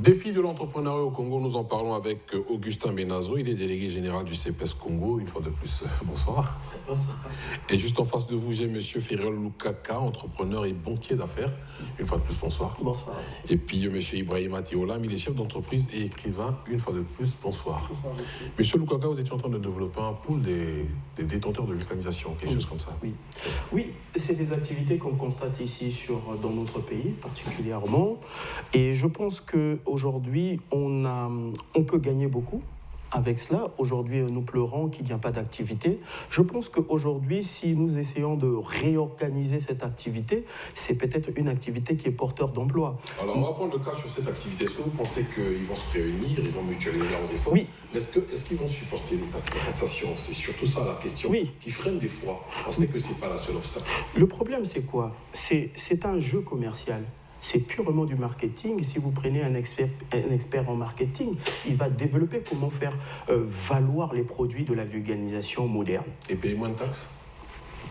Défi de l'entrepreneuriat au Congo, nous en parlons avec Augustin Benazo, il est délégué général du CEPES Congo. Une fois de plus, bonsoir. Bonsoir. Et juste en face de vous, j'ai M. Ferrol Lukaka, entrepreneur et banquier d'affaires. Une fois de plus, bonsoir. Bonsoir. Et puis M. Ibrahima Tiolam, il est chef d'entreprise et écrivain. Une fois de plus, bonsoir. Bonsoir, monsieur Lukaka, vous étiez en train de développer un pool des détenteurs de vulcanisation, quelque chose comme ça. Oui, c'est des activités qu'on constate ici dans notre pays particulièrement. Et je pense qu'aujourd'hui, on peut gagner beaucoup avec cela. Aujourd'hui, nous pleurons qu'il n'y a pas d'activité. Je pense qu'aujourd'hui, si nous essayons de réorganiser cette activité, c'est peut-être une activité qui est porteur d'emploi. Alors, on va prendre le cas sur cette activité. Est-ce que vous pensez qu'ils vont se réunir, ils vont mutualiser leurs efforts? Oui. Est-ce qu'ils vont supporter les taxes, la taxation? C'est surtout ça la question qui freine des fois. On sait que ce n'est pas la seule obstacle. Le problème, c'est quoi? C'est un jeu commercial. C'est purement du marketing. Si vous prenez un expert en marketing, il va développer comment faire valoir les produits de la vulgarisation moderne. Et payer moins de taxes?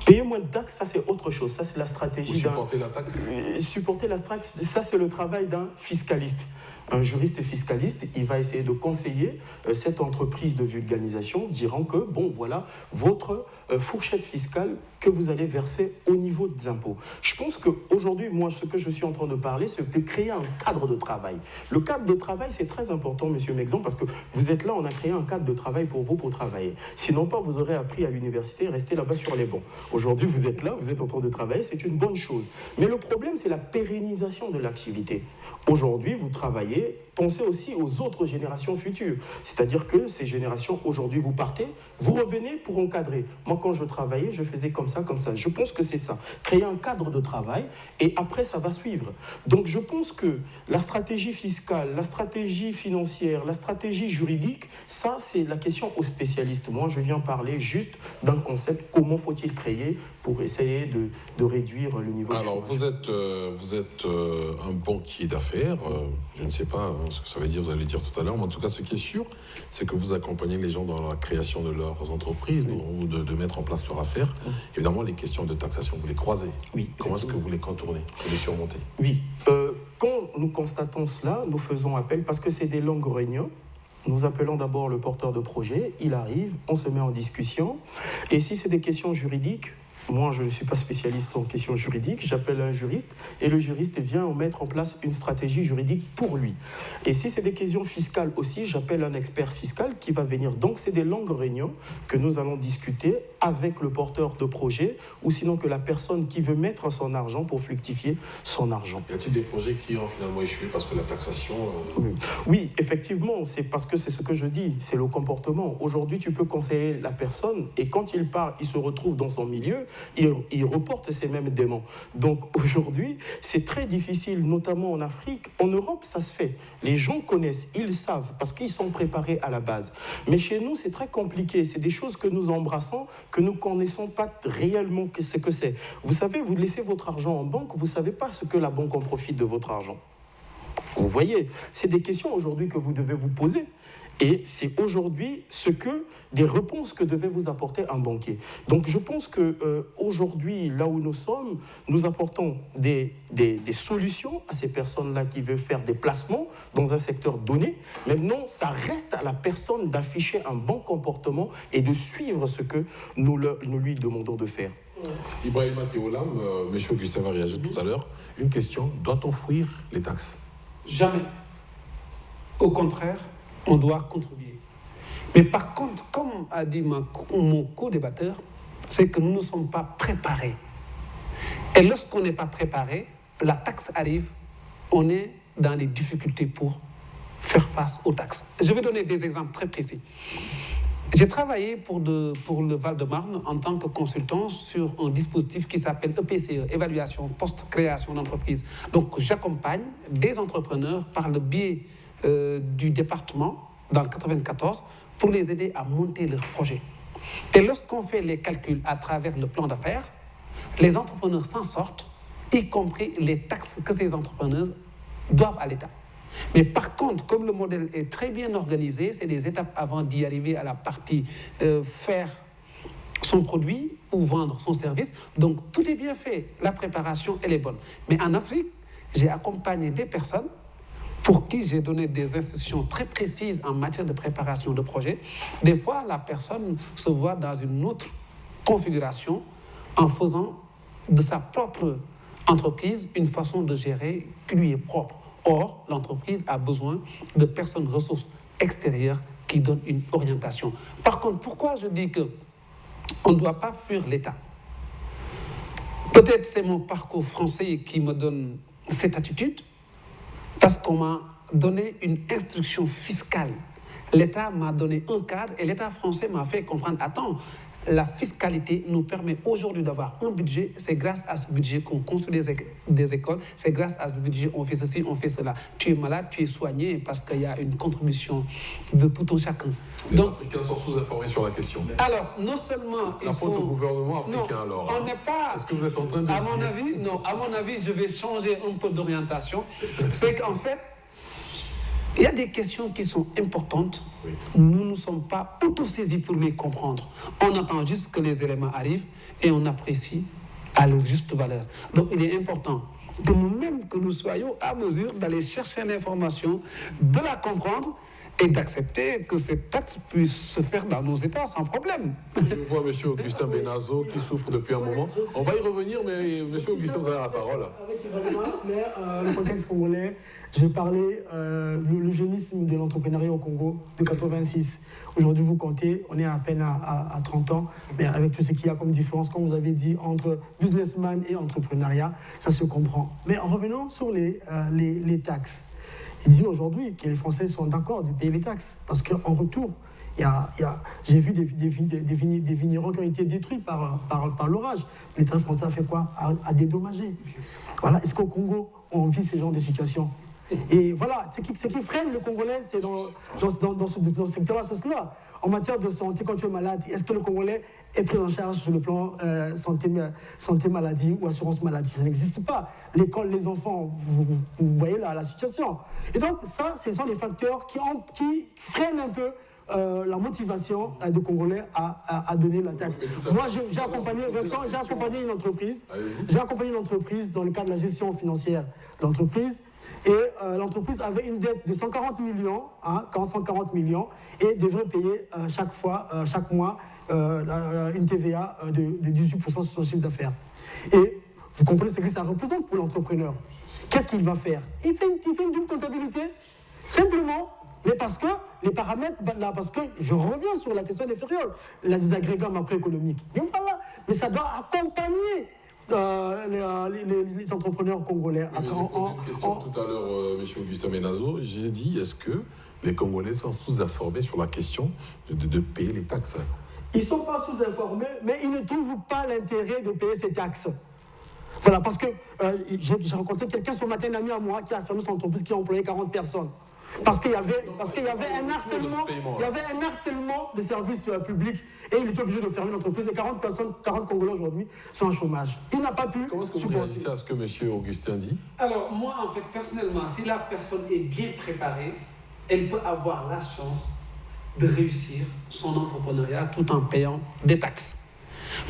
Payer moins de taxes, ça c'est autre chose. Ça c'est la stratégie. Supporter la taxe? Supporter la taxe, ça c'est le travail d'un fiscaliste. Un juriste fiscaliste, il va essayer de conseiller cette entreprise de vulgarisation, dirant que, bon, voilà, votre fourchette fiscale que vous allez verser au niveau des impôts. Je pense qu'aujourd'hui, moi, ce que je suis en train de parler, c'est de créer un cadre de travail. Le cadre de travail, c'est très important, monsieur Mexon, parce que vous êtes là, on a créé un cadre de travail pour vous, pour travailler. Sinon pas, vous aurez appris à l'université, restez là-bas sur les bancs. Aujourd'hui, vous êtes là, vous êtes en train de travailler, c'est une bonne chose. Mais le problème, c'est la pérennisation de l'activité. Aujourd'hui, vous travaillez, pensez aussi aux autres générations futures. C'est-à-dire que ces générations, aujourd'hui, vous partez, vous revenez pour encadrer. Moi, quand je travaillais, je faisais comme ça, comme ça. Je pense que c'est ça. Créer un cadre de travail et après, ça va suivre. Donc, je pense que la stratégie fiscale, la stratégie financière, la stratégie juridique, ça, c'est la question aux spécialistes. Moi, je viens parler juste d'un concept. Comment faut-il créer pour essayer de réduire le niveau de chômage. Alors, vous êtes un banquier d'affaires. Je ne sais pas ce que ça veut dire, vous allez le dire tout à l'heure. Mais en tout cas, ce qui est sûr, c'est que vous accompagnez les gens dans la création de leurs entreprises ou de mettre en place leur affaire. Évidemment, les questions de taxation, vous les croisez. Oui. Comment est-ce que vous les contournez, vous les surmontez? Oui. Quand nous constatons cela, nous faisons appel, parce que c'est des longues réunions. Nous appelons d'abord le porteur de projet, il arrive, on se met en discussion. Et si c'est des questions juridiques, moi, je ne suis pas spécialiste en questions juridiques, j'appelle un juriste et le juriste vient mettre en place une stratégie juridique pour lui. Et si c'est des questions fiscales aussi, j'appelle un expert fiscal qui va venir. Donc, c'est des longues réunions que nous allons discuter avec le porteur de projet ou sinon que la personne qui veut mettre son argent pour fructifier son argent. Y a-t-il des projets qui ont finalement échoué parce que la taxation... Oui, effectivement, c'est parce que c'est ce que je dis, c'est le comportement. Aujourd'hui, tu peux conseiller la personne et quand il part, il se retrouve dans son milieu, il reporte ces mêmes démons. Donc aujourd'hui, c'est très difficile, notamment en Afrique. En Europe, ça se fait. Les gens connaissent, ils savent, parce qu'ils sont préparés à la base. Mais chez nous, c'est très compliqué. C'est des choses que nous embrassons, que nous ne connaissons pas réellement ce que c'est. Vous savez, vous laissez votre argent en banque, vous ne savez pas ce que la banque en profite de votre argent. Vous voyez, c'est des questions aujourd'hui que vous devez vous poser. Et c'est aujourd'hui des réponses que devait vous apporter un banquier. Donc je pense qu'aujourd'hui, là où nous sommes, nous apportons des solutions à ces personnes-là qui veulent faire des placements dans un secteur donné. Maintenant, ça reste à la personne d'afficher un bon comportement et de suivre ce que nous lui demandons de faire. Ibrahima Tiolam, M. Augustin va réagir tout à l'heure. Une question, doit-on fuir les taxes? Jamais. Au contraire, on doit contribuer. Mais par contre, comme a dit mon co-débatteur, c'est que nous ne sommes pas préparés. Et lorsqu'on n'est pas préparé, la taxe arrive, on est dans les difficultés pour faire face aux taxes. Je vais donner des exemples très précis. J'ai travaillé pour le Val-de-Marne en tant que consultant sur un dispositif qui s'appelle EPCE, évaluation post-création d'entreprise. Donc j'accompagne des entrepreneurs par le biais du département dans le 94 pour les aider à monter leurs projets. Et lorsqu'on fait les calculs à travers le plan d'affaires, les entrepreneurs s'en sortent, y compris les taxes que ces entrepreneurs doivent à l'État. Mais par contre, comme le modèle est très bien organisé, c'est des étapes avant d'y arriver à la partie faire son produit ou vendre son service. Donc tout est bien fait, la préparation elle est bonne. Mais en Afrique, j'ai accompagné des personnes pour qui j'ai donné des instructions très précises en matière de préparation de projet, des fois, la personne se voit dans une autre configuration en faisant de sa propre entreprise une façon de gérer qui lui est propre. Or, l'entreprise a besoin de personnes ressources extérieures qui donnent une orientation. Par contre, pourquoi je dis qu'on ne doit pas fuir l'État? Peut-être c'est mon parcours français qui me donne cette attitude, parce qu'on m'a donné une instruction fiscale. L'État m'a donné un cadre et l'État français m'a fait comprendre, attends, la fiscalité nous permet aujourd'hui d'avoir un budget, c'est grâce à ce budget qu'on construit des écoles, c'est grâce à ce budget on fait ceci, on fait cela. Tu es malade, tu es soigné parce qu'il y a une contribution de tout un chacun. Les Africains sont sous-informés sur la question. Alors, non seulement la faute au gouvernement africain, non, alors. On n'est pas... C'est ce que vous êtes en train de dire. À mon avis, je vais changer un peu d'orientation. C'est qu'en fait, il y a des questions qui sont importantes. Oui. Nous ne sommes pas autosaisis pour les comprendre. On attend juste que les éléments arrivent et on apprécie à leur juste valeur. Donc, il est important que nous-mêmes, que nous soyons à mesure d'aller chercher l'information, de la comprendre et d'accepter que cette taxe puisse se faire dans nos États sans problème. Je vois M. Augustin Benazo qui souffre depuis un moment. On va y revenir, mais M. Augustin, vous avez la parole. Mais le contexte congolais, je vais parler le jeunisme de l'entrepreneuriat au Congo de 86. Aujourd'hui, vous comptez, on est à peine à 30 ans, mais avec tout ce qu'il y a comme différence, comme vous avez dit, entre businessman et entrepreneuriat, ça se comprend. Mais en revenant sur les taxes, il dit aujourd'hui que les Français sont d'accord de payer les taxes, parce qu'en retour, j'ai vu des vignerons qui ont été détruits par l'orage. L'État français a fait quoi? A dédommagé. Voilà. Est-ce qu'au Congo, on vit ce genre de situation? Et voilà, ce qui freine le Congolais, c'est dans ce secteur-là, c'est cela. En matière de santé, quand tu es malade, est-ce que le Congolais est pris en charge sur le plan santé maladie ou assurance maladie? Ça n'existe pas. L'école, les enfants, vous voyez là la situation. Et donc ça, ce sont des facteurs qui freinent un peu la motivation des Congolais à donner la taxe. Moi, j'ai accompagné une entreprise. J'ai accompagné une entreprise dans le cadre de la gestion financière de l'entreprise. Et l'entreprise avait une dette de 140 millions, 140 millions, et devrait payer chaque mois, une TVA de 18% sur son chiffre d'affaires. Et vous comprenez ce que ça représente pour l'entrepreneur. Qu'est-ce qu'il va faire? Il fait une double comptabilité, simplement, mais parce que les paramètres, parce que je reviens sur la question des férioles, les agrégats macroéconomiques. Mais voilà, mais ça doit accompagner les entrepreneurs congolais. Oui, j'ai posé une question tout à l'heure, M. Augustin Benazo. J'ai dit, est-ce que les Congolais sont sous-informés sur la question de payer les taxes? Ils ne sont pas sous-informés, mais ils ne trouvent pas l'intérêt de payer ces taxes. Voilà, parce que j'ai rencontré quelqu'un ce matin, un ami à moi, qui a fermé son entreprise, qui a employé 40 personnes. Parce qu'il y avait un harcèlement des services publics et il était obligé de fermer l'entreprise. Et 40 Congolais aujourd'hui sont en chômage. Il n'a pas pu. Comment est-ce que vous réagissez à ce que M. Augustin dit? Alors, moi, en fait, personnellement, si la personne est bien préparée, elle peut avoir la chance de réussir son entrepreneuriat tout en payant des taxes.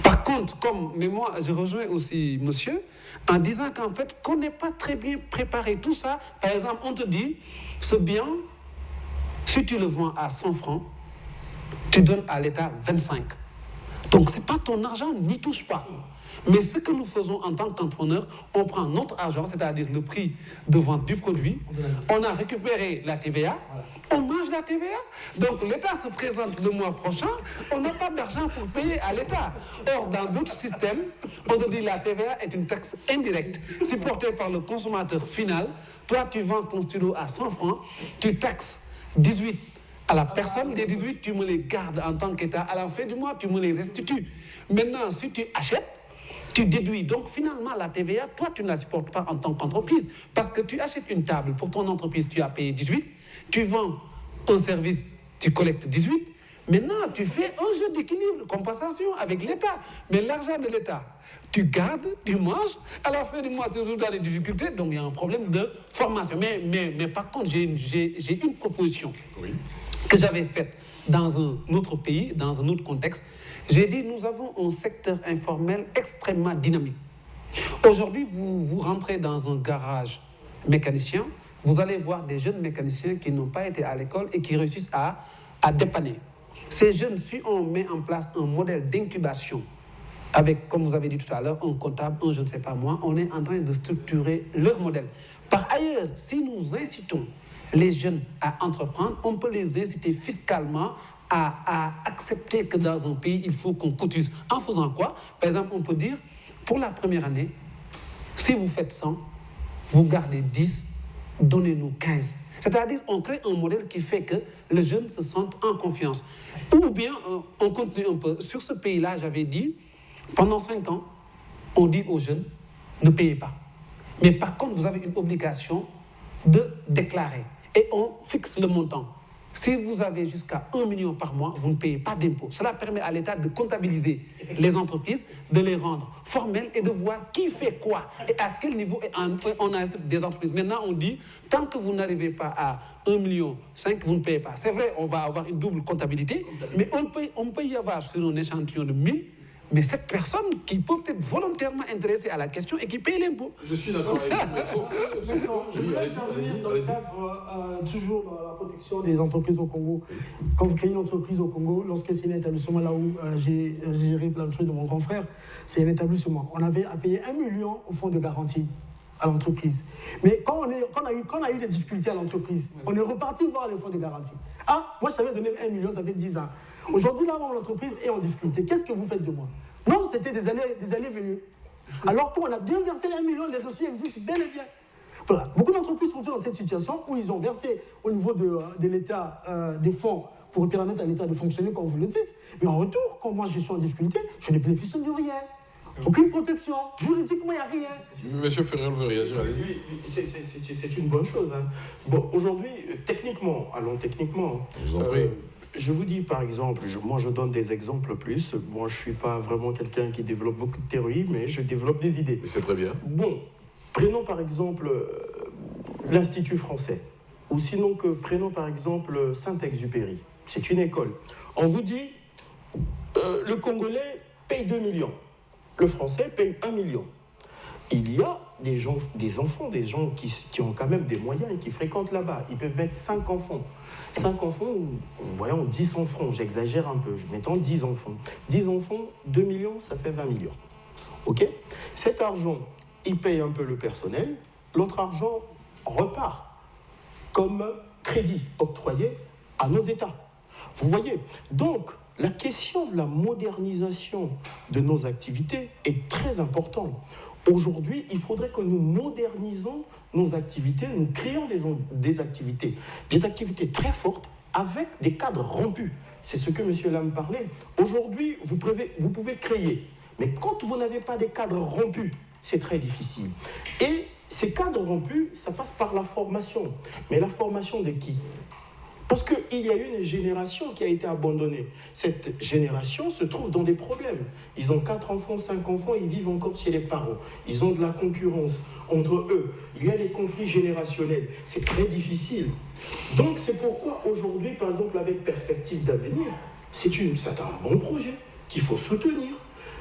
Par contre, mais moi, je rejoins aussi monsieur en disant qu'en fait, qu'on n'est pas très bien préparé. Tout ça, par exemple, on te dit, ce bien, si tu le vends à 100 francs, tu donnes à l'État 25. Donc, ce n'est pas ton argent, n'y touche pas. Mais ce que nous faisons en tant qu'entrepreneur, on prend notre argent, c'est-à-dire le prix de vente du produit, on a récupéré la TVA, on mange la TVA. Donc l'État se présente le mois prochain, on n'a pas d'argent pour payer à l'État. Or, dans d'autres systèmes, on te dit que la TVA est une taxe indirecte, supportée par le consommateur final. Toi, tu vends ton stylo à 100 francs, tu taxes 18 à la personne, les 18, tu me les gardes en tant qu'État. À la fin du mois, tu me les restitues. Maintenant, si tu achètes, tu déduis. Donc, finalement, la TVA, toi, tu ne la supportes pas en tant qu'entreprise. Parce que tu achètes une table pour ton entreprise, tu as payé 18. Tu vends un service, tu collectes 18. Maintenant, tu fais un jeu d'équilibre, compensation avec l'État. Mais l'argent de l'État, tu gardes, tu manges. À la fin du mois, tu retrouves dans des difficultés. Donc, il y a un problème de formation. Mais par contre, j'ai une proposition que j'avais faite dans un autre pays, dans un autre contexte. J'ai dit, nous avons un secteur informel extrêmement dynamique. Aujourd'hui, vous rentrez dans un garage mécanicien, vous allez voir des jeunes mécaniciens qui n'ont pas été à l'école et qui réussissent à dépanner. Ces jeunes, si on met en place un modèle d'incubation, avec, comme vous avez dit tout à l'heure, un comptable, un je ne sais pas moi, on est en train de structurer leur modèle. Par ailleurs, si nous incitons les jeunes à entreprendre, on peut les inciter fiscalement à accepter que dans un pays, il faut qu'on cotise. En faisant quoi? Par exemple, on peut dire, pour la première année, si vous faites 100, vous gardez 10, donnez-nous 15. C'est-à-dire, on crée un modèle qui fait que les jeunes se sentent en confiance. Ou bien, on continue un peu. Sur ce pays-là, j'avais dit, pendant 5 ans, on dit aux jeunes, ne payez pas. Mais par contre, vous avez une obligation de déclarer. Et on fixe le montant. Si vous avez jusqu'à 1 million par mois, vous ne payez pas d'impôt. Cela permet à l'État de comptabiliser les entreprises, de les rendre formelles et de voir qui fait quoi et à quel niveau on a des entreprises. Maintenant, on dit, tant que vous n'arrivez pas à 1,5 million, vous ne payez pas. C'est vrai, on va avoir une double comptabilité, mais on peut y avoir sur un échantillon de 1000, mais cette personne qui peut être volontairement intéressée à la question et qui paye l'impôt. Je suis d'accord avec vous, mais sauf Je voulais intervenir dans le cadre, toujours dans la protection des entreprises au Congo. Quand vous créez une entreprise au Congo, lorsque c'est un établissement là où j'ai géré plein de trucs de mon grand frère, c'est un établissement. On avait à payer 1 million au fonds de garantie à l'entreprise. Mais quand on a eu des difficultés à l'entreprise, on est reparti voir les fonds de garantie. Ah, moi je savais donner 1 million, ça fait 10 ans. Aujourd'hui, là, l'entreprise est en difficulté. Qu'est-ce que vous faites de moi? Non, c'était des années venues. Alors qu'on a bien versé les 1 million, les reçus existent bel et bien. Voilà. Beaucoup d'entreprises sont dans cette situation où ils ont versé au niveau de l'État des fonds pour permettre à l'État de fonctionner comme vous le dites. Mais en retour, quand moi je suis en difficulté, je ne bénéficie de rien. Aucune protection. Juridiquement, il n'y a rien. Monsieur Ferrer veut réagir, allez-y. Oui, c'est une bonne chose. Hein. Bon, aujourd'hui, techniquement, Je vous en prie. Je vous dis par exemple, moi je donne des exemples plus. Moi je ne suis pas vraiment quelqu'un qui développe beaucoup de théories, mais je développe des idées. C'est très bien. Bon, prenons par exemple l'Institut français. Ou sinon prenons par exemple Saint-Exupéry. C'est une école. On vous dit, le Congolais paye 2 millions. Le Français paye 1 million. Il y a des enfants, des gens qui ont quand même des moyens et qui fréquentent là-bas. Ils peuvent mettre 5 enfants. 5 enfants, voyons, 10 en francs, j'exagère un peu, mettons 10 enfants. 10 enfants, 2 millions, ça fait 20 millions. OK? Cet argent, il paye un peu le personnel, l'autre argent repart comme crédit octroyé à nos États. Vous voyez? Donc, la question de la modernisation de nos activités est très importante. Aujourd'hui, il faudrait que nous modernisons nos activités, nous créons des activités très fortes avec des cadres rompus. C'est ce que M. Lam parlait. Aujourd'hui, vous pouvez créer, mais quand vous n'avez pas des cadres rompus, c'est très difficile. Et ces cadres rompus, ça passe par la formation. Mais la formation de qui ? Parce qu'il y a une génération qui a été abandonnée. Cette génération se trouve dans des problèmes. Ils ont 4 enfants, 5 enfants, ils vivent encore chez les parents. Ils ont de la concurrence entre eux. Il y a des conflits générationnels. C'est très difficile. Donc c'est pourquoi aujourd'hui, par exemple, avec Perspective d'avenir, c'est un bon projet qu'il faut soutenir.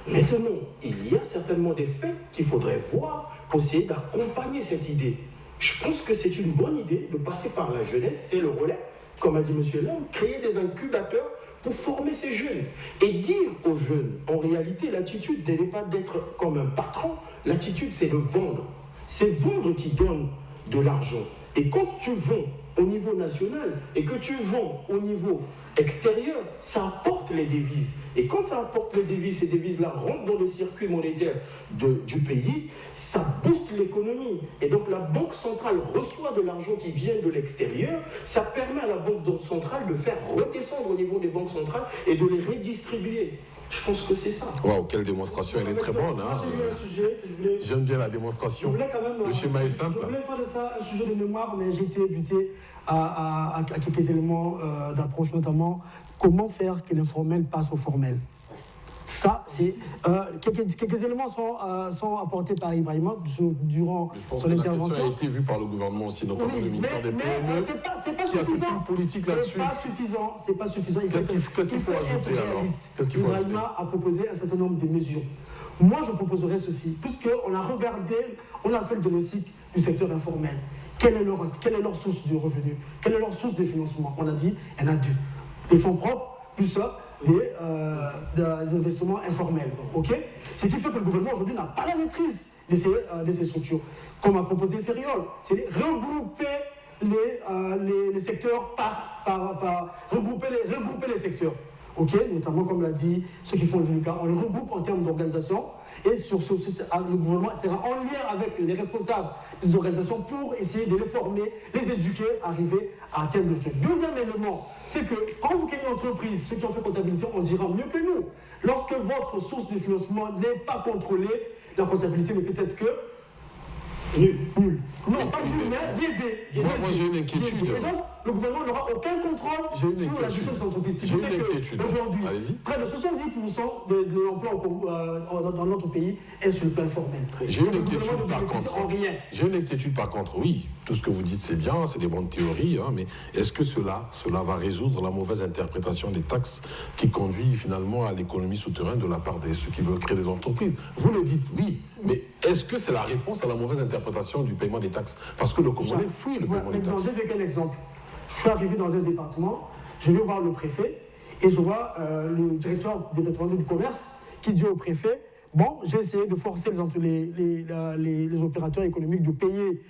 Maintenant, il y a certainement des faits qu'il faudrait voir pour essayer d'accompagner cette idée. Je pense que c'est une bonne idée de passer par la jeunesse, c'est le relais. Comme a dit M. Lam, créer des incubateurs pour former ces jeunes. Et dire aux jeunes, en réalité, l'attitude n'est pas d'être comme un patron, l'attitude c'est de vendre. C'est vendre qui donne de l'argent. Et quand tu vends au niveau national et que tu vends au niveau extérieur, ça apporte les devises. Et quand ça apporte les devises, ces devises-là rentrent dans le circuit monétaire du pays, ça booste l'économie. Et donc la Banque centrale reçoit de l'argent qui vient de l'extérieur, ça permet à la Banque centrale de faire redescendre au niveau des banques centrales et de les redistribuer. Je pense que c'est ça. Waouh, quelle démonstration, elle est très bonne. Hein. J'aime bien la démonstration. Le schéma est simple. Je voulais faire de ça un sujet de mémoire, mais j'ai été buté à quelques éléments d'approche, notamment comment faire que l'informel passe au formel. Ça, c'est quelques éléments sont apportés par Ibrahima durant son intervention. Je pense que la question a été vue par le gouvernement aussi, notamment le ministère des PME. C'est pas suffisant. Une politique là-dessus. C'est pas suffisant. Qu'est-ce qu'il faut ajouter alors? Ibrahima a proposé un certain nombre de mesures. Moi, je proposerais ceci, puisqu'on a regardé, on a fait le diagnostic du secteur informel. quelle est leur source de revenus? Quelle est leur source de financement? On a dit, il y en a deux. Les fonds propres, plus ça, des investissements informels. Okay, ce qui fait que le gouvernement aujourd'hui n'a pas la maîtrise de ces structures. Comme a proposé Ferriol, c'est regrouper les secteurs regrouper les secteurs. Okay, notamment, comme l'a dit ceux qui font le VUCA, on les regroupe en termes d'organisation et le gouvernement sera en lien avec les responsables des organisations pour essayer de les former, les éduquer, arriver à atteindre le truc. Deuxième élément, c'est que quand vous créez une entreprise, ceux qui ont fait comptabilité, on dira mieux que nous. Lorsque votre source de financement n'est pas contrôlée, la comptabilité ne peut être que nul. Non, pas nul, mais biaisé. Moi, j'ai une inquiétude. Et donc, le gouvernement n'aura aucun contrôle sur la gestion de cette entreprise. J'ai une inquiétude. Aujourd'hui, près de 70% de l'emploi dans notre pays est sur le plan formel. J'ai une inquiétude par contre. J'ai une inquiétude par contre, oui. Tout ce que vous dites, c'est bien, c'est des bonnes théories, hein, mais est-ce que cela va résoudre la mauvaise interprétation des taxes qui conduit finalement à l'économie souterraine de la part de ceux qui veulent créer des entreprises? Vous le dites, oui, mais est-ce que c'est la réponse à la mauvaise interprétation du paiement des taxes? Parce que le Congolais fuit le paiement des taxes. J'ai quel exemple? Je suis arrivé dans un département, je vais voir le préfet et je vois le directeur du département du commerce qui dit au préfet, bon, j'ai essayé de forcer les opérateurs économiques de payer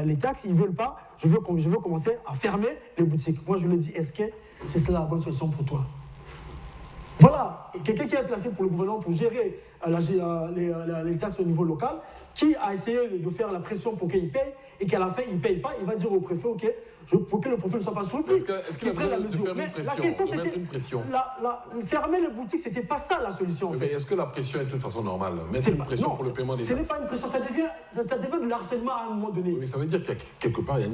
les taxes, ils ne veulent pas, je veux commencer à fermer les boutiques. Moi, je lui dis, est-ce que c'est cela la bonne solution pour toi? Voilà, quelqu'un qui est placé pour le gouvernement pour gérer les taxes au niveau local, qui a essayé de faire la pression pour qu'il paye, et qu'à la fin, il ne paye pas, il va dire au préfet, ok, pour que le préfet ne soit pas surpris, est-ce qu'il prenne la mesure. Mais la question, c'était fermer les boutiques, c'était pas ça la solution. Mais est-ce que la pression est de toute façon normale? Mettre une pression pour le paiement des taxes. Ce n'est pas une pression, ça devient de l'harcèlement à un moment donné. Oui, mais ça veut dire qu'il y a quelque part, il y a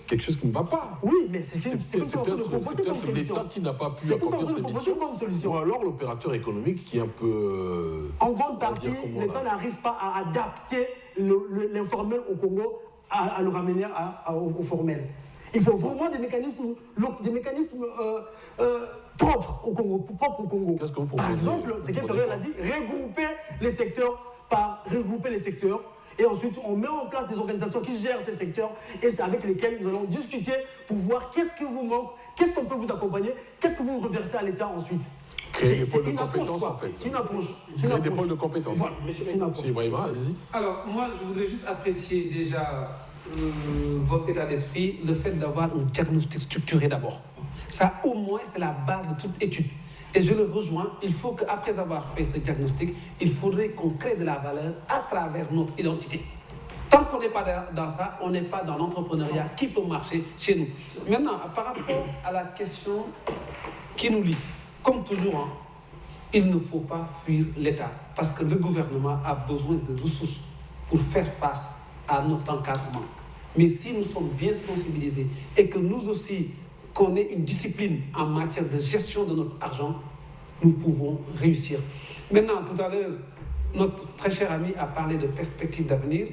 quelque chose qui ne va pas. Oui, mais c'est peut-être l'État qui n'a pas pu accomplir ses missions. Ou alors l'opérateur économique qui est un peu... En grande partie, l'État n'arrive pas à adapter l'informel au Congo, à le ramener au formel. Il faut vraiment des mécanismes propres au Congo. Qu'est-ce que vous proposez? Par exemple, c'est que Ferriol a dit, regrouper les secteurs, et ensuite on met en place des organisations qui gèrent ces secteurs, et c'est avec lesquelles nous allons discuter pour voir qu'est-ce qui vous manque, qu'est-ce qu'on peut vous accompagner, qu'est-ce que vous reversez à l'État ensuite. Créer des pôles de compétences, en fait. C'est une approche. Créer des pôles de compétences. Voilà, c'est une approche. Ibrahima, allez-y. Alors, moi, je voudrais juste apprécier déjà votre état d'esprit, le fait d'avoir un diagnostic structuré d'abord. Ça, au moins, c'est la base de toute étude. Et je le rejoins, il faut qu'après avoir fait ce diagnostic, il faudrait qu'on crée de la valeur à travers notre identité. Tant qu'on n'est pas dans ça, on n'est pas dans l'entrepreneuriat qui peut marcher chez nous. Maintenant, par rapport à la question qui nous lie, comme toujours, il ne faut pas fuir l'État, parce que le gouvernement a besoin de ressources pour faire face à notre encadrement. Mais si nous sommes bien sensibilisés et que nous aussi, qu'on ait une discipline en matière de gestion de notre argent, nous pouvons réussir. Maintenant, tout à l'heure, notre très cher ami a parlé de perspectives d'avenir.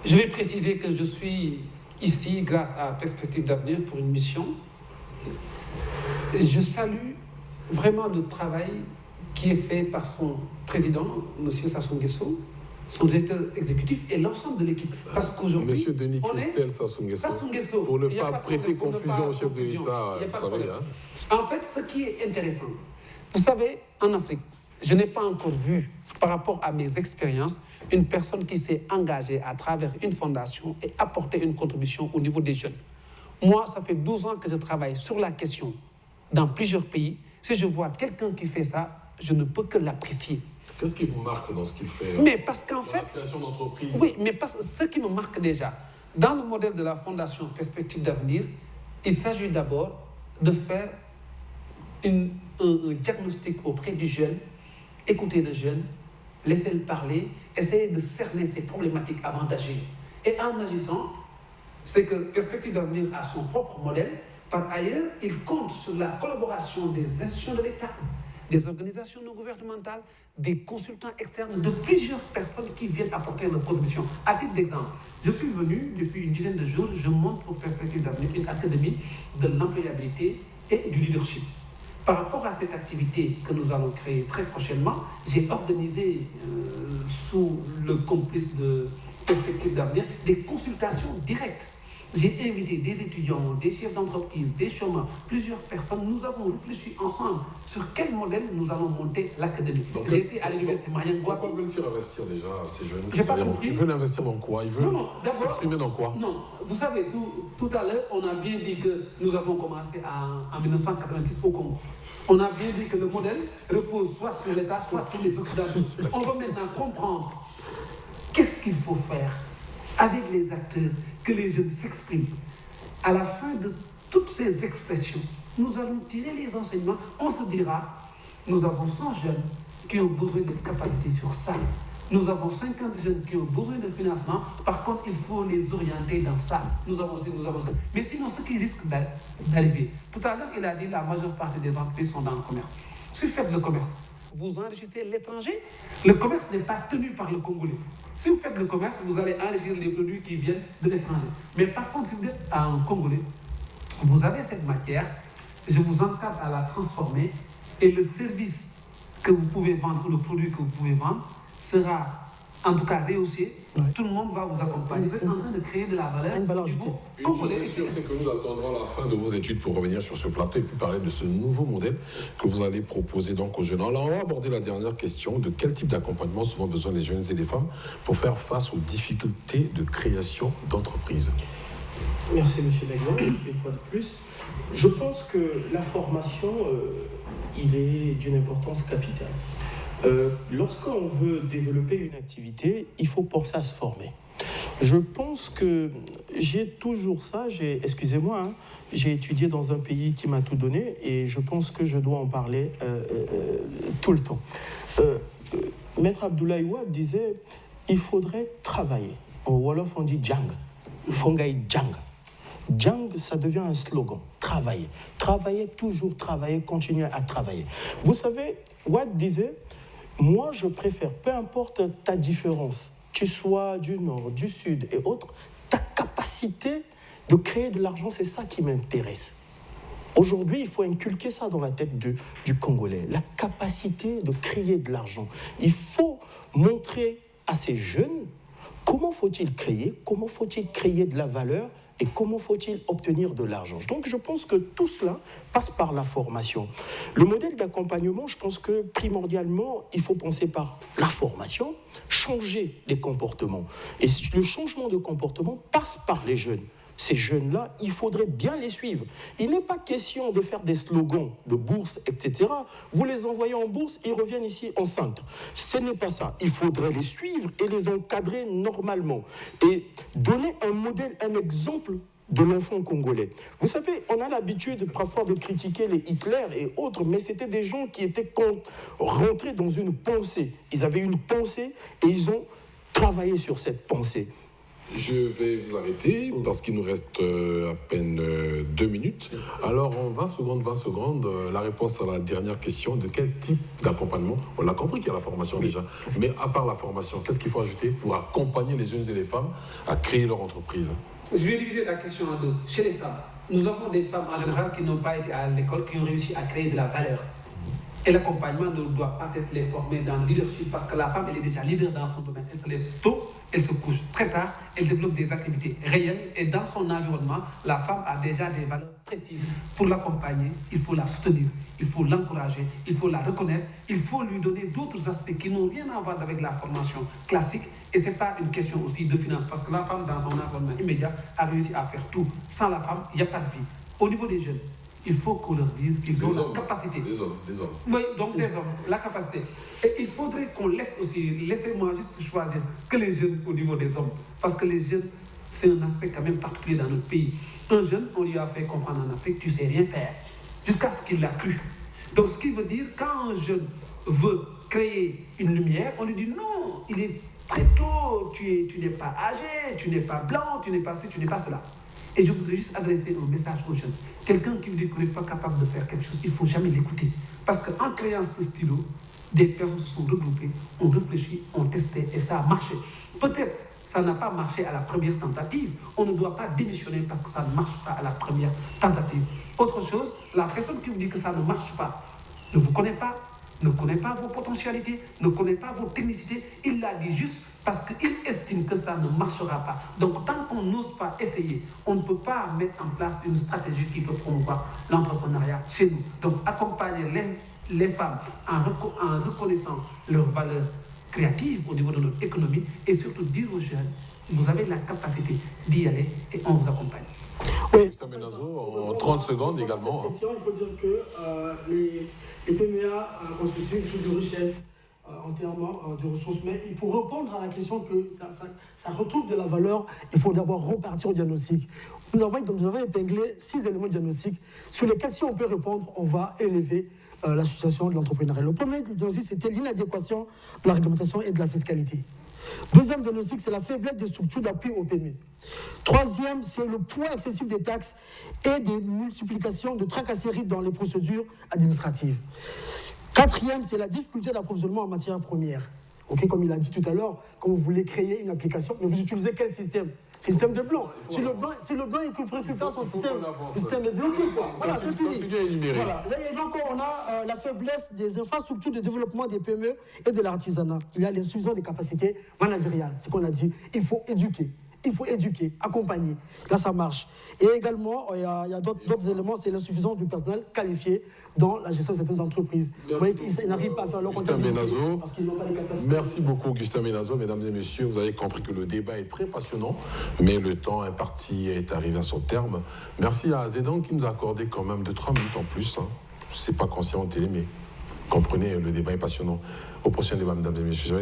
Je vais préciser que je suis ici grâce à Perspectives d'avenir pour une mission. Je salue vraiment le travail qui est fait par son président, M. Sassou Nguesso, son directeur exécutif et l'ensemble de l'équipe. Parce qu'aujourd'hui, Monsieur Denis Christel Sassou Nguesso, pour ne pas prêter confusion au chef de l'État, vous savez. En fait, ce qui est intéressant, vous savez, en Afrique, je n'ai pas encore vu, par rapport à mes expériences, une personne qui s'est engagée à travers une fondation et apporter une contribution au niveau des jeunes. Moi, ça fait 12 ans que je travaille sur la question dans plusieurs pays. Si je vois quelqu'un qui fait ça, je ne peux que l'apprécier. Qu'est-ce qui vous marque dans ce qu'il fait? Mais parce qu'en fait, la création d'entreprise. Oui, mais ce qui me marque déjà, dans le modèle de la Fondation Perspectives d'avenir, il s'agit d'abord de faire un diagnostic auprès du jeune, écouter le jeune, laisser le parler, essayer de cerner ses problématiques avant d'agir. Et en agissant, c'est que Perspectives d'avenir a son propre modèle. Par ailleurs, il compte sur la collaboration des institutions de l'État, des organisations non gouvernementales, des consultants externes, de plusieurs personnes qui viennent apporter leur contribution. À titre d'exemple, je suis venu depuis une dizaine de jours, je monte pour Perspectives d'avenir une académie de l'employabilité et du leadership. Par rapport à cette activité que nous allons créer très prochainement, j'ai organisé sous le complice de perspectives d'avenir, des consultations directes. J'ai invité des étudiants, des chefs d'entreprise, des chômeurs, plusieurs personnes. Nous avons réfléchi ensemble sur quel modèle nous allons monter l'académie. J'ai été à l'université Marianne Guapi. Pourquoi veulent-ils investir déjà ces jeunes? J'ai pas compris. Ils veulent investir dans quoi? Ils veulent s'exprimer dans quoi? Non, vous savez, tout à l'heure, on a bien dit que nous avons commencé en 1990 au Congo. On a bien dit que le modèle repose soit sur l'État, soit sur les Occidentaux. On va maintenant comprendre qu'est-ce qu'il faut faire avec les acteurs, que les jeunes s'expriment. À la fin de toutes ces expressions, nous allons tirer les enseignements. On se dira, nous avons 100 jeunes qui ont besoin de capacités sur ça. Nous avons 50 jeunes qui ont besoin de financement. Par contre, il faut les orienter dans ça. Nous avons ça. Mais sinon, ce qui risque d'arriver, tout à l'heure, il a dit la majeure partie des entreprises sont dans le commerce. Si vous faites le commerce, vous enrichissez l'étranger. Le commerce n'est pas tenu par le Congolais. Si vous faites le commerce, vous allez enrichir les produits qui viennent de l'étranger. Mais par contre, si vous êtes un Congolais, vous avez cette matière, je vous encadre à la transformer et le service que vous pouvez vendre ou le produit que vous pouvez vendre sera en tout cas rehaussé. Ouais. Tout le monde va vous accompagner. Vous êtes en train de créer de la valeur. Une valeur ajoutée. Une chose est sûre, c'est que nous attendrons la fin de vos études pour revenir sur ce plateau et puis parler de ce nouveau modèle que vous allez proposer donc aux jeunes. Alors on va aborder la dernière question. De quel type d'accompagnement souvent besoin les jeunes et les femmes pour faire face aux difficultés de création d'entreprise? Merci M. Legland, une fois de plus. Je pense que la formation, il est d'une importance capitale. Lorsqu'on veut développer une activité, il faut penser à se former. Je pense que j'ai toujours ça, excusez-moi, hein, j'ai étudié dans un pays qui m'a tout donné et je pense que je dois en parler tout le temps. Maître Abdoulaye Wade disait, il faudrait travailler. En Wolof, on dit « jang ». Fongaï jang. Jang, ça devient un slogan. Travailler. Travailler, toujours travailler, continuer à travailler. Vous savez, Wade disait, moi, je préfère, peu importe ta différence, tu sois du Nord, du Sud et autres, ta capacité de créer de l'argent, c'est ça qui m'intéresse. Aujourd'hui, il faut inculquer ça dans la tête du Congolais, la capacité de créer de l'argent. Il faut montrer à ces jeunes comment faut-il créer de la valeur et comment faut-il obtenir de l'argent. Donc je pense que tout cela passe par la formation. Le modèle d'accompagnement, je pense que primordialement, il faut penser par la formation, changer les comportements. Et le changement de comportement passe par les jeunes. Ces jeunes-là, il faudrait bien les suivre. Il n'est pas question de faire des slogans de bourse, etc. Vous les envoyez en bourse, ils reviennent ici en centre. Ce n'est pas ça. Il faudrait les suivre et les encadrer normalement. Et donner un modèle, un exemple de l'enfant congolais. Vous savez, on a l'habitude parfois de critiquer les Hitler et autres, mais c'était des gens qui étaient rentrés dans une pensée. Ils avaient une pensée et ils ont travaillé sur cette pensée. Je vais vous arrêter parce qu'il nous reste à peine 2 minutes. Alors, en 20 secondes, la réponse à la dernière question, de quel type d'accompagnement? On l'a compris qu'il y a la formation déjà, mais à part la formation, qu'est-ce qu'il faut ajouter pour accompagner les jeunes et les femmes à créer leur entreprise? Je vais diviser la question en deux. Chez les femmes, nous avons des femmes en général qui n'ont pas été à l'école, qui ont réussi à créer de la valeur. Et l'accompagnement ne doit pas être les former dans le leadership parce que la femme, elle est déjà leader dans son domaine. Elle se lève tôt, elle se couche très tard, elle développe des activités réelles et dans son environnement, la femme a déjà des valeurs précises. Pour l'accompagner, il faut la soutenir, il faut l'encourager, il faut la reconnaître, il faut lui donner d'autres aspects qui n'ont rien à voir avec la formation classique. Et ce n'est pas une question aussi de finance parce que la femme, dans son environnement immédiat, a réussi à faire tout. Sans la femme, il n'y a pas de vie. Au niveau des jeunes, il faut qu'on leur dise qu'ils ont la capacité. Des hommes. Oui, donc des hommes, la capacité. Et il faudrait qu'on laisse aussi, laissez-moi juste choisir que les jeunes au niveau des hommes. Parce que les jeunes, c'est un aspect quand même particulier dans notre pays. Un jeune, on lui a fait comprendre en Afrique, tu ne sais rien faire. Jusqu'à ce qu'il l'a cru. Donc ce qui veut dire, quand un jeune veut créer une lumière, on lui dit non, il est très tôt, tu n'es pas âgé, tu n'es pas blanc, tu n'es pas ci, tu n'es pas cela. Et je voudrais juste adresser un message aux jeunes. Quelqu'un qui vous dit qu'on n'est pas capable de faire quelque chose, il ne faut jamais l'écouter. Parce qu'en créant ce stylo, des personnes se sont regroupées, ont réfléchi, ont testé et ça a marché. Peut-être ça n'a pas marché à la première tentative. On ne doit pas démissionner parce que ça ne marche pas à la première tentative. Autre chose, la personne qui vous dit que ça ne marche pas ne vous connaît pas, ne connaît pas vos potentialités, ne connaît pas vos technicités. Il l'a dit juste parce qu'il estime que ça ne marchera pas. Donc, tant qu'on n'ose pas essayer, on ne peut pas mettre en place une stratégie qui peut promouvoir l'entrepreneuriat chez nous. Donc, accompagner les femmes en reconnaissant leurs valeurs créatives au niveau de notre économie et surtout dire aux jeunes, vous avez la capacité d'y aller et on vous accompagne. Oui. Gustin Menazo, en 30 secondes également. Cette question, il faut dire que les PMEA constituent une source de richesse en termes de ressources. Mais pour répondre à la question que ça retrouve de la valeur, il faut d'abord repartir au diagnostic. Nous avons épinglé 6 éléments de diagnostic sur lesquels, si on peut répondre, on va élever la situation de l'entrepreneuriat. Le premier diagnostic, c'était l'inadéquation de la réglementation et de la fiscalité. Deuxième diagnostic, c'est la faiblesse des structures d'appui au PME. Troisième, c'est le poids excessif des taxes et des multiplications de tracasseries dans les procédures administratives. Quatrième, c'est la difficulté d'approvisionnement en matières premières. Okay, comme il a dit tout à l'heure, quand vous voulez créer une application, mais vous utilisez quel système? Système de blanc. Si le blanc il récupère son système est bloqué, quoi. Voilà, c'est fini. Voilà. Et donc, on a la faiblesse des infrastructures de développement des PME et de l'artisanat. Il y a l'insuffisance des capacités managériales. C'est ce qu'on a dit. Il faut éduquer, accompagner. Là, ça marche. Et également, il y a d'autres éléments, c'est l'insuffisance du personnel qualifié dans la gestion de certaines entreprises. Vous voyez qu'ils n'arrivent pas à faire leur comptabilité parce qu'ils n'ont pas les capacités. Merci beaucoup, Gustin Menazo. Mesdames et messieurs, vous avez compris que le débat est très passionnant, mais le temps imparti est arrivé à son terme. Merci à Zédan qui nous a accordé quand même 2-3 minutes en plus. Je ne sais pas conscient en télé, mais comprenez, le débat est passionnant. Au prochain débat, mesdames et messieurs,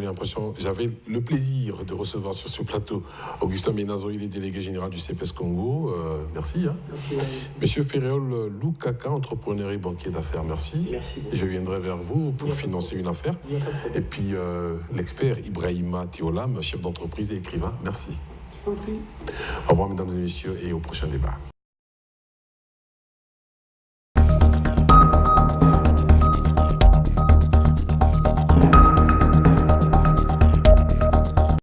j'avais le plaisir de recevoir sur ce plateau Gustin Menazo, il est délégué général du CPS Congo. Merci. Merci. Monsieur Ferréol Loukaka, entrepreneur et banquier d'affaires, merci. Merci. Je viendrai vers vous pour financer une affaire. Et puis l'expert Ibrahima Théolam, chef d'entreprise et écrivain, merci. Au revoir, mesdames et messieurs, et au prochain débat.